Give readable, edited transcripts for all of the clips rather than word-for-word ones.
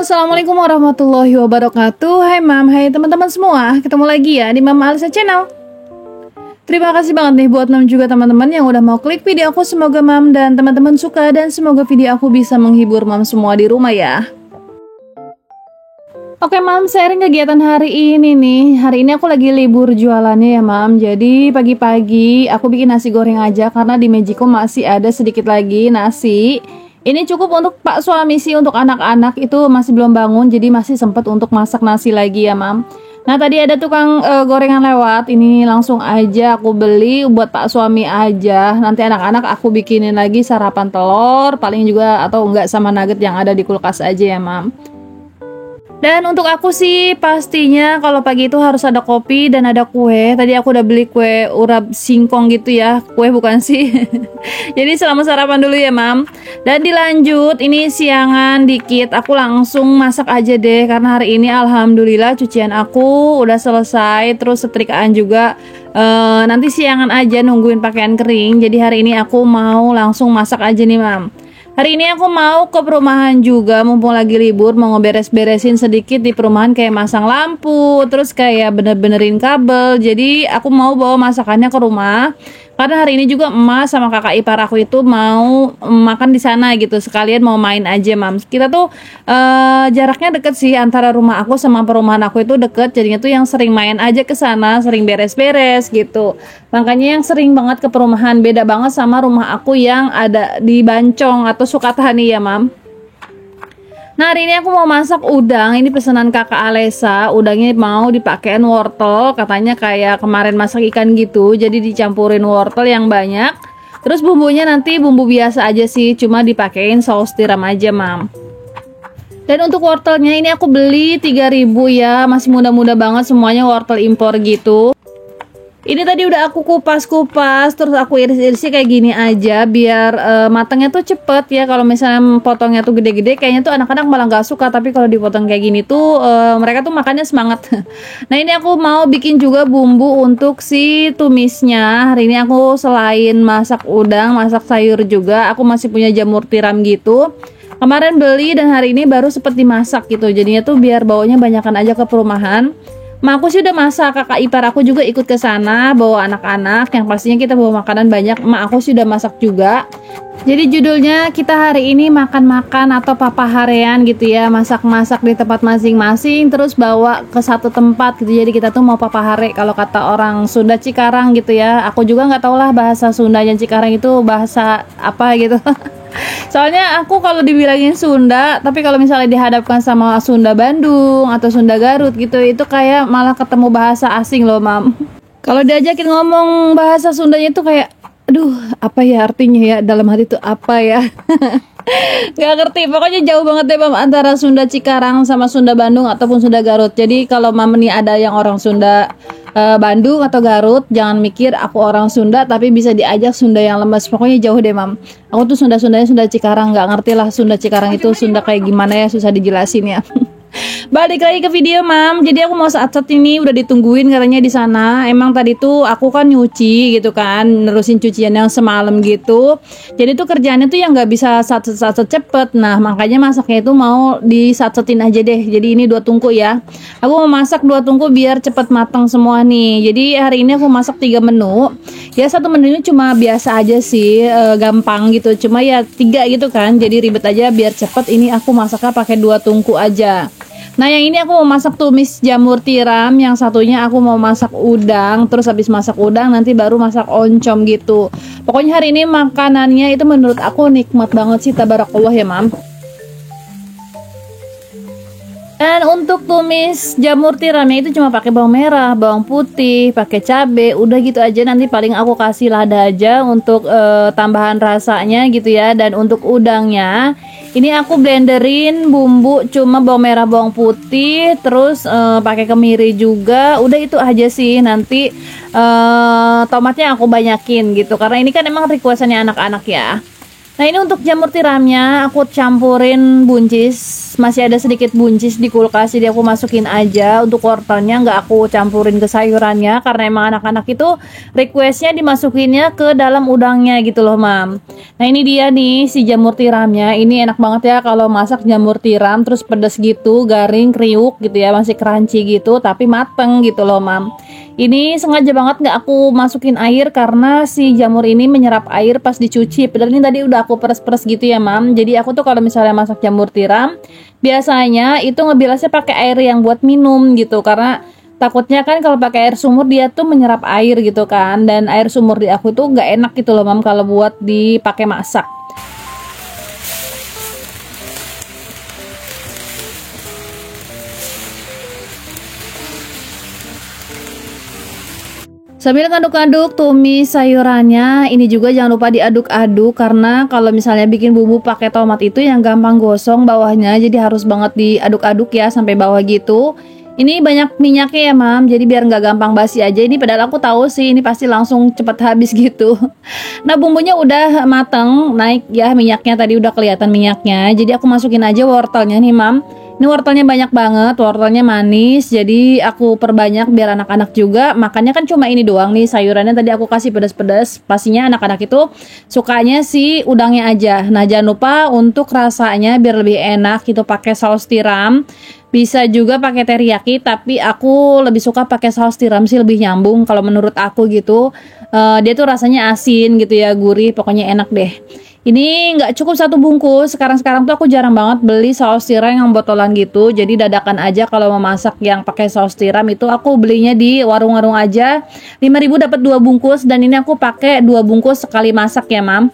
Halo, assalamualaikum warahmatullahi wabarakatuh. Hai mam, hai teman-teman semua. Ketemu lagi ya di Mama Alisa Channel. Terima kasih banget nih buat mam juga teman-teman yang udah mau klik video aku. Semoga mam dan teman-teman suka dan semoga video aku bisa menghibur mam semua di rumah ya. Oke mam, sharing kegiatan hari ini nih. Hari ini aku lagi libur jualannya ya mam. Jadi pagi-pagi aku bikin nasi goreng aja karena di mejiku masih ada sedikit lagi nasi. Ini cukup untuk pak suami sih, untuk anak-anak itu masih belum bangun, jadi masih sempat untuk masak nasi lagi ya mam. Nah tadi ada tukang gorengan lewat, ini langsung aja aku beli buat pak suami aja. Nanti anak-anak aku bikinin lagi sarapan telur, paling juga atau enggak sama nugget yang ada di kulkas aja ya mam. Dan untuk aku sih pastinya kalau pagi itu harus ada kopi dan ada kue. Tadi aku udah beli kue urap singkong gitu ya. Kue bukan sih. Jadi selama sarapan dulu ya mam. Dan dilanjut ini siangan dikit. Aku langsung masak aja deh. Karena hari ini alhamdulillah cucian aku udah selesai. Terus setrikaan juga. Nanti siangan aja nungguin pakaian kering. Jadi hari ini aku mau langsung masak aja nih mam. Hari ini aku mau ke perumahan juga, mumpung lagi libur, mau ngeberes-beresin sedikit di perumahan, kayak masang lampu, terus kayak bener-benerin kabel. Jadi aku mau bawa masakannya ke rumah, karena hari ini juga emak sama kakak ipar aku itu mau makan di sana gitu, sekalian mau main aja mam. Kita tuh jaraknya deket sih, antara rumah aku sama perumahan aku itu deket, jadinya tuh yang sering main aja ke sana, sering beres-beres gitu. Makanya yang sering banget ke perumahan, beda banget sama rumah aku yang ada di Bancong atau Sukatani ya mam. Nah hari ini aku mau masak udang. Ini pesanan kakak Alesa. Udangnya mau dipakein wortel, katanya kayak kemarin masak ikan gitu, jadi dicampurin wortel yang banyak. Terus bumbunya nanti bumbu biasa aja sih, cuma dipakein saus tiram aja mam. Dan untuk wortelnya ini aku beli 3.000 ya, masih muda-muda banget semuanya, wortel impor gitu. Ini tadi udah aku kupas-kupas, terus aku iris-irisnya kayak gini aja biar matangnya tuh cepet ya. Kalau misalnya potongnya tuh gede-gede, kayaknya tuh anak-anak malah nggak suka. Tapi kalau dipotong kayak gini tuh mereka tuh makannya semangat. Nah ini aku mau bikin juga bumbu untuk si tumisnya. Hari ini aku selain masak udang, masak sayur juga. Aku masih punya jamur tiram gitu. Kemarin beli dan hari ini baru seperti masak gitu. Jadinya tuh biar baunya banyakan aja ke perumahan. Ma aku sih udah masak, kakak ipar aku juga ikut ke sana bawa anak-anak, yang pastinya kita bawa makanan banyak. Ma aku sih udah masak juga. Jadi judulnya kita hari ini makan-makan atau papaharean gitu ya, masak-masak di tempat masing-masing terus bawa ke satu tempat gitu. Jadi kita tuh mau papahare kalau kata orang Sunda Cikarang gitu ya. Aku juga nggak tahu lah bahasa Sundanya Cikarang itu bahasa apa gitu. Soalnya aku kalau dibilangin Sunda, tapi kalau misalnya dihadapkan sama Sunda Bandung atau Sunda Garut gitu, itu kayak malah ketemu bahasa asing loh mam. Kalau diajakin ngomong bahasa Sundanya itu kayak, aduh apa ya artinya ya, dalam hati itu apa ya. Gak ngerti, pokoknya jauh banget deh mam antara Sunda Cikarang sama Sunda Bandung ataupun Sunda Garut. Jadi kalau mam nih ada yang orang Sunda Bandung atau Garut, jangan mikir aku orang Sunda tapi bisa diajak Sunda yang lemes. Pokoknya jauh deh mam. Aku tuh Sunda-Sundanya Sunda Cikarang, nggak ngerti lah Sunda Cikarang itu Sunda kayak gimana ya, susah dijelasin ya. Balik lagi ke video mam. Jadi aku mau saat-saat ini udah ditungguin katanya di sana. Emang tadi tuh aku kan nyuci gitu kan, nerusin cucian yang semalam gitu. Jadi tuh kerjaannya tuh yang nggak bisa sat-sat cepet. Nah makanya masaknya itu mau disat-setin aja deh. Jadi ini 2 tungku ya. Aku mau masak 2 tungku biar cepet matang semua nih. Jadi hari ini aku masak 3 menu. Ya satu menunya cuma biasa aja sih, gampang gitu. Cuma ya 3 gitu kan. Jadi ribet aja biar cepet. Ini aku masaknya pakai 2 tungku aja. Nah yang ini aku mau masak tumis jamur tiram, yang satunya aku mau masak udang. Terus habis masak udang nanti baru masak oncom gitu. Pokoknya hari ini makanannya itu menurut aku nikmat banget sih, tabarakallah ya mam. Dan untuk tumis jamur tiramnya itu cuma pakai bawang merah, bawang putih, pakai cabe, udah gitu aja. Nanti paling aku kasih lada aja untuk tambahan rasanya gitu ya. Dan untuk udangnya ini aku blenderin bumbu cuma bawang merah, bawang putih, terus pakai kemiri juga. Udah itu aja sih. Nanti tomatnya aku banyakin gitu karena ini kan emang requestannya anak-anak ya. Nah ini untuk jamur tiramnya aku campurin buncis, masih ada sedikit buncis di kulkas jadi aku masukin aja. Untuk wortelnya nggak aku campurin ke sayurannya karena emang anak-anak itu requestnya dimasukinnya ke dalam udangnya gitu loh mam. Nah ini dia nih si jamur tiramnya, ini enak banget ya kalau masak jamur tiram terus pedas gitu, garing, kriuk gitu ya, masih crunchy gitu tapi mateng gitu loh mam. Ini sengaja banget nggak aku masukin air karena si jamur ini menyerap air pas dicuci. Padahal ini tadi udah aku peres-peres gitu ya mam. Jadi aku tuh kalau misalnya masak jamur tiram biasanya itu ngebilasnya pakai air yang buat minum gitu, karena takutnya kan kalau pakai air sumur dia tuh menyerap air gitu kan, dan air sumur di aku tuh nggak enak gitu loh mam kalau buat dipakai masak. Sambil ngaduk-aduk tumis sayurannya, ini juga jangan lupa diaduk-aduk karena kalau misalnya bikin bumbu pakai tomat itu yang gampang gosong bawahnya, jadi harus banget diaduk-aduk ya sampai bawah gitu. Ini banyak minyaknya ya mam, jadi biar nggak gampang basi aja. Ini padahal aku tahu sih ini pasti langsung cepet habis gitu. Nah bumbunya udah mateng, naik ya minyaknya, tadi udah kelihatan minyaknya. Jadi aku masukin aja wortelnya nih mam. Ini wortelnya banyak banget, wortelnya manis, jadi aku perbanyak biar anak-anak juga. Makannya kan cuma ini doang nih, sayurannya tadi aku kasih pedas-pedas. Pastinya anak-anak itu sukanya si udangnya aja. Nah jangan lupa untuk rasanya biar lebih enak gitu pakai saus tiram. Bisa juga pakai teriyaki, tapi aku lebih suka pakai saus tiram sih, lebih nyambung kalau menurut aku gitu. Dia tuh rasanya asin gitu ya, gurih, pokoknya enak deh. Ini nggak cukup satu bungkus. Sekarang tuh aku jarang banget beli saus tiram yang botolan gitu. Jadi dadakan aja kalau mau masak yang pakai saus tiram itu aku belinya di warung-warung aja. 5.000 dapat 2 bungkus dan ini aku pakai 2 bungkus sekali masak ya, Mam.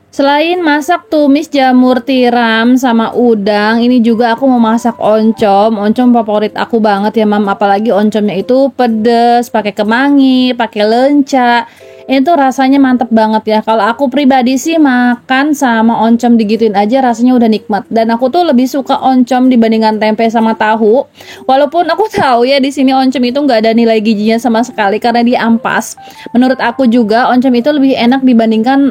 Selain masak tumis jamur tiram sama udang, ini juga aku mau masak oncom. Oncom favorit aku banget ya, Mam. Apalagi oncomnya itu pedes, pakai kemangi, pakai lenca. Itu rasanya mantep banget ya. Kalau aku pribadi sih makan sama oncom digituin aja rasanya udah nikmat. Dan aku tuh lebih suka oncom dibandingkan tempe sama tahu. Walaupun aku tahu ya di sini oncom itu nggak ada nilai gizinya sama sekali karena dia ampas. Menurut aku juga oncom itu lebih enak dibandingkan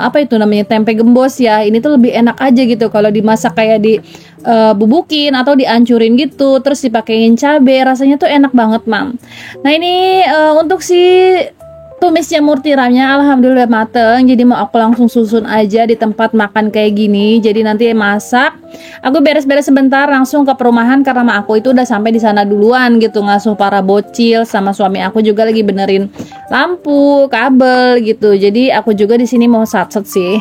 apa itu namanya tempe gembos ya. Ini tuh lebih enak aja gitu kalau dimasak kayak di bubukin atau dihancurin gitu terus dipakein cabe, rasanya tuh enak banget mam. Nah ini untuk si tumis jamur tiramnya alhamdulillah mateng, jadi mau aku langsung susun aja di tempat makan kayak gini. Jadi nanti masak aku beres-beres sebentar langsung ke perumahan karena mak aku itu udah sampai di sana duluan gitu, ngasuh para bocil, sama suami aku juga lagi benerin lampu kabel gitu. Jadi aku juga di sini mau satset sih.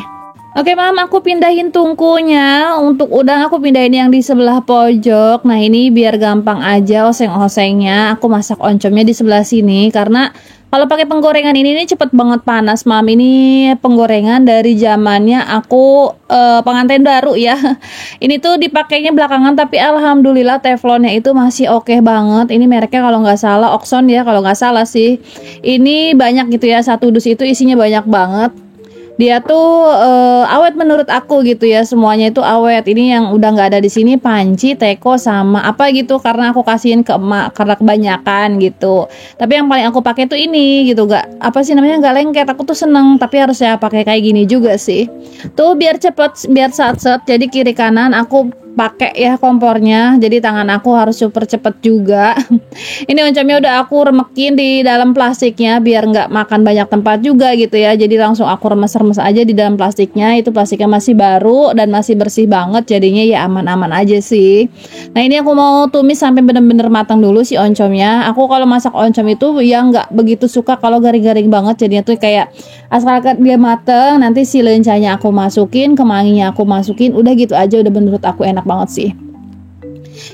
Oke mam, aku pindahin tungkunya. Untuk udang aku pindahin yang di sebelah pojok. Nah ini biar gampang aja oseng-osengnya. Aku masak oncomnya di sebelah sini karena kalau pakai penggorengan ini cepet banget panas mam. Ini penggorengan dari zamannya aku pengantin baru ya. Ini tuh dipakainya belakangan tapi alhamdulillah teflonnya itu masih oke banget. Ini mereknya kalau nggak salah Oxon ya, kalau nggak salah sih. Ini banyak gitu ya, satu dus itu isinya banyak banget. Dia tuh awet menurut aku gitu ya, semuanya itu awet. Ini yang udah nggak ada di sini panci, teko sama apa gitu karena aku kasihin ke emak karena kebanyakan gitu. Tapi yang paling aku pakai tuh ini gitu, gak apa sih namanya, nggak lengket. Aku tuh seneng tapi harus ya pakai kayak gini juga sih. Tuh biar cepet, biar satset. Jadi kiri kanan aku pakai ya kompornya, jadi tangan aku harus super cepet juga. Ini oncomnya udah aku remekin di dalam plastiknya biar nggak makan banyak tempat juga gitu ya, jadi langsung aku remes-remes aja di dalam plastiknya. Itu plastiknya masih baru dan masih bersih banget, jadinya ya aman-aman aja sih. Nah ini aku mau tumis sampai bener-bener matang dulu si oncomnya. Aku kalau masak oncom itu ya nggak begitu suka kalau garing-garing banget, jadinya tuh kayak asalkan dia mateng, nanti si lencanya aku masukin, kemanginya aku masukin, udah gitu aja, udah menurut aku enak banget sih.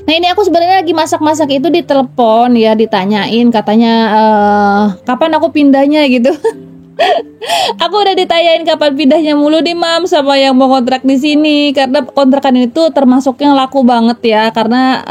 Nah ini aku sebenarnya lagi masak-masak itu ditelepon ya, ditanyain katanya kapan aku pindahnya gitu. Aku udah ditanyain kapan pindahnya mulu nih mam sama yang mau kontrak di sini, karena kontrakan itu termasuk yang laku banget ya, karena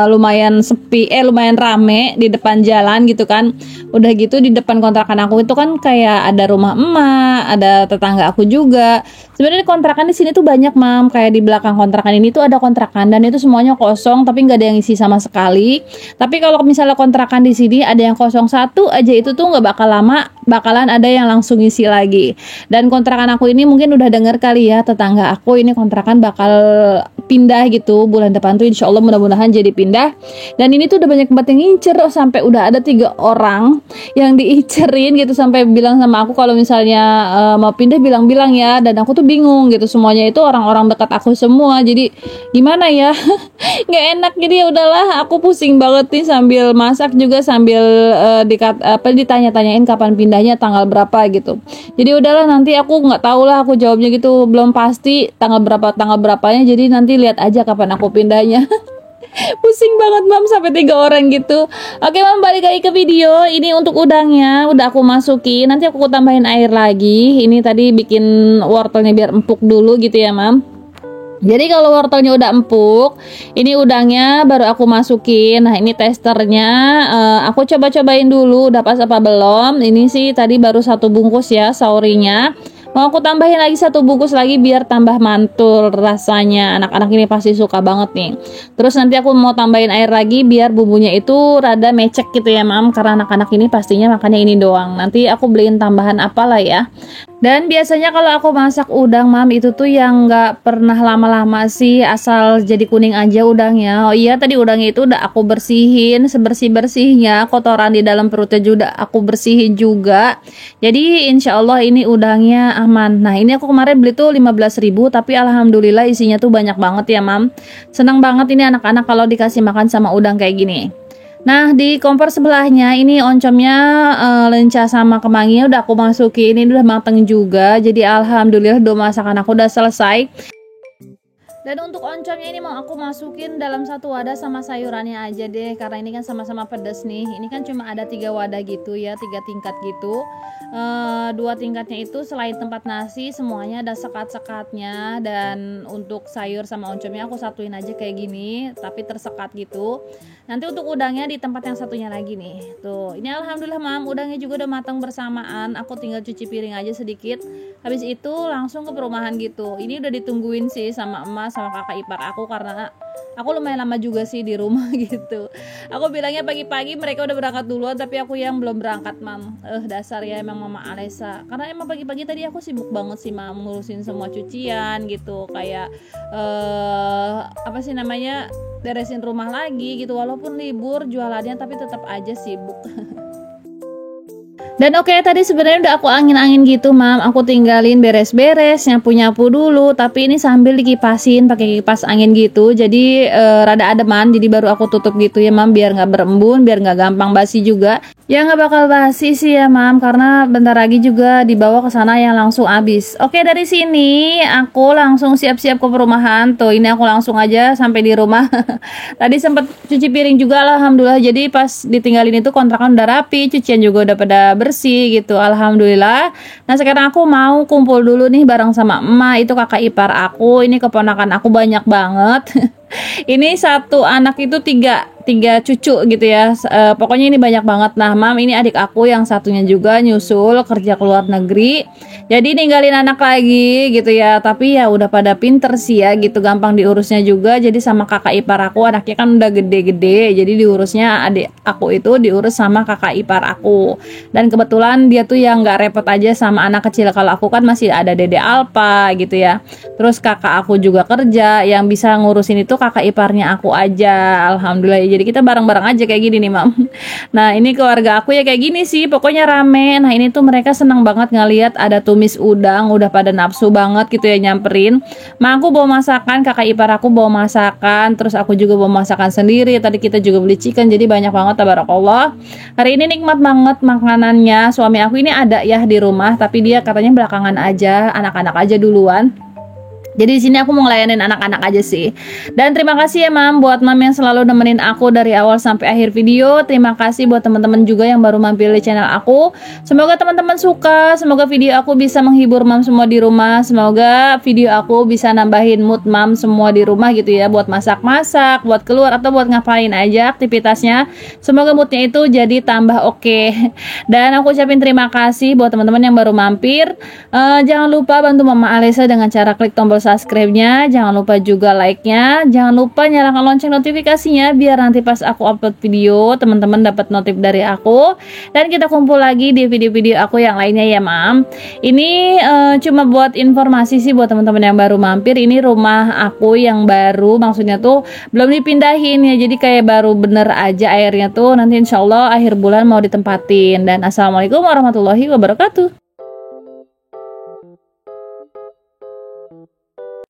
lumayan sepi, lumayan rame di depan jalan gitu kan. Udah gitu di depan kontrakan aku itu kan kayak ada rumah emak, ada tetangga aku juga. Sebenarnya kontrakan di sini tuh banyak mam, kayak di belakang kontrakan ini tuh ada kontrakan dan itu semuanya kosong tapi nggak ada yang isi sama sekali. Tapi kalau misalnya kontrakan di sini ada yang kosong satu aja itu tuh nggak bakal lama bakalan ada yang langsung ngisi lagi. Dan kontrakan aku ini mungkin udah denger kali ya, tetangga aku ini kontrakan bakal pindah gitu bulan depan tuh, insya Allah mudah-mudahan jadi pindah. Dan ini tuh udah banyak banget yang ngincer, sampai udah ada 3 orang yang diincerin gitu, sampai bilang sama aku kalau misalnya mau pindah bilang-bilang ya. Dan aku tuh bingung gitu, semuanya itu orang-orang dekat aku semua, jadi gimana ya. Nggak enak, jadi ya udahlah, aku pusing banget nih sambil masak juga, sambil ditanya-tanyain kapan pindahnya, tanggal berapa gitu. Jadi udahlah, nanti aku nggak tahu lah, aku jawabnya gitu belum pasti tanggal berapanya, jadi nanti lihat aja kapan aku pindahnya. Pusing banget mam, sampai 3 orang gitu. Oke mam, balik lagi ke video. Ini untuk udangnya udah aku masukin, nanti aku tambahin air lagi. Ini tadi bikin wortelnya biar empuk dulu gitu ya mam. Jadi kalau wortelnya udah empuk, ini udangnya baru aku masukin. Nah ini testernya, aku coba-cobain dulu udah pas apa belum. Ini sih tadi baru 1 bungkus ya saurinya. Mau aku tambahin lagi 1 bungkus lagi biar tambah mantul rasanya. Anak-anak ini pasti suka banget nih. Terus nanti aku mau tambahin air lagi biar bumbunya itu rada mecek gitu ya mam, karena anak-anak ini pastinya makannya ini doang. Nanti aku beliin tambahan apalah ya. Dan biasanya kalau aku masak udang mam, itu tuh yang nggak pernah lama-lama sih, asal jadi kuning aja udangnya. Oh iya, tadi udangnya itu udah aku bersihin sebersih-bersihnya, kotoran di dalam perutnya juga aku bersihin juga. Jadi insya Allah ini udangnya aman. Nah ini aku kemarin beli tuh 15.000, tapi alhamdulillah isinya tuh banyak banget ya mam. Senang banget ini anak-anak kalau dikasih makan sama udang kayak gini. Nah di kompor sebelahnya ini oncomnya, lenca sama kemanginya udah aku masukin, ini udah mateng juga. Jadi alhamdulillah masakan aku udah selesai. Dan untuk oncomnya ini mau aku masukin dalam 1 wadah sama sayurannya aja deh, karena ini kan sama-sama pedas nih. Ini kan cuma ada 3 wadah gitu ya, 3 tingkat gitu. 2 tingkatnya itu selain tempat nasi semuanya ada sekat-sekatnya. Dan untuk sayur sama oncomnya aku satuin aja kayak gini, tapi tersekat gitu. Nanti untuk udangnya di tempat yang satunya lagi nih. Tuh, ini alhamdulillah mam, udangnya juga udah matang bersamaan. Aku tinggal cuci piring aja sedikit. Habis itu langsung ke perumahan gitu. Ini udah ditungguin sih sama emas sama kakak ipar aku, karena aku lumayan lama juga sih di rumah gitu. Aku bilangnya pagi-pagi, mereka udah berangkat duluan, tapi aku yang belum berangkat mam. Dasar ya emang mama Alesa. Karena emang pagi-pagi tadi aku sibuk banget sih mam, ngurusin semua cucian gitu, kayak apa sih namanya, beresin rumah lagi gitu. Walaupun libur jualannya, tapi tetap aja sibuk. Dan oke, tadi sebenarnya udah aku angin-angin gitu mam, aku tinggalin beres-beres, nyapu-nyapu dulu, tapi ini sambil dikipasin pakai kipas angin gitu, jadi rada ademan, jadi baru aku tutup gitu ya mam, biar nggak berembun, biar nggak gampang basi juga. Ya nggak bakal basi sih ya mam, karena bentar lagi juga dibawa ke sana yang langsung habis. Oke, dari sini aku langsung siap-siap ke perumahan. Tuh ini aku langsung aja sampai di rumah. Tadi sempat cuci piring juga alhamdulillah, jadi pas ditinggalin itu kontrakan udah rapi, cucian juga udah pada bersih gitu alhamdulillah. Nah sekarang aku mau kumpul dulu nih bareng sama emak, itu kakak ipar aku, ini keponakan aku banyak banget. Ini 1 anak itu 3 cucu gitu ya. Pokoknya ini banyak banget. Nah mam, ini adik aku yang satunya juga nyusul kerja ke luar negeri, jadi ninggalin anak lagi gitu ya. Tapi ya udah pada pinter sih ya gitu, gampang diurusnya juga. Jadi sama kakak ipar aku, anaknya kan udah gede-gede, jadi diurusnya adik aku itu diurus sama kakak ipar aku. Dan kebetulan dia tuh yang nggak repot aja sama anak kecil. Kalau aku kan masih ada dede Alpa gitu ya. Terus kakak aku juga kerja, yang bisa ngurusin itu kakak iparnya aku aja alhamdulillah. Jadi kita bareng-bareng aja kayak gini nih mam. Nah ini keluarga aku ya kayak gini sih, pokoknya rame. Nah ini tuh mereka senang banget ngeliat ada tumis udang, udah pada nafsu banget gitu ya nyamperin. Ma aku bawa masakan, kakak ipar aku bawa masakan, terus aku juga bawa masakan sendiri. Tadi kita juga beli chicken, jadi banyak banget tabarakallah. Hari ini nikmat banget makanannya. Suami aku ini ada ya di rumah, tapi dia katanya belakangan aja, anak-anak aja duluan. Jadi di sini aku mau ngelayanin anak-anak aja sih. Dan terima kasih ya mam buat mam yang selalu nemenin aku dari awal sampai akhir video. Terima kasih buat teman-teman juga yang baru mampir di channel aku. Semoga teman-teman suka, semoga video aku bisa menghibur mam semua di rumah. Semoga video aku bisa nambahin mood mam semua di rumah gitu ya, buat masak-masak, buat keluar atau buat ngapain aja aktivitasnya. Semoga moodnya itu jadi tambah oke. Dan aku ucapin terima kasih buat teman-teman yang baru mampir. Jangan lupa bantu Mama Alesa dengan cara klik tombol subscribe-nya, jangan lupa juga like-nya, jangan lupa nyalakan lonceng notifikasinya biar nanti pas aku upload video teman-teman dapat notif dari aku. Dan kita kumpul lagi di video-video aku yang lainnya ya Mam. Ini cuma buat informasi sih buat teman-teman yang baru mampir. Ini rumah aku yang baru, maksudnya tuh belum dipindahin ya, jadi kayak baru bener aja airnya tuh, nanti insya Allah akhir bulan mau ditempatin. Dan assalamualaikum warahmatullahi wabarakatuh.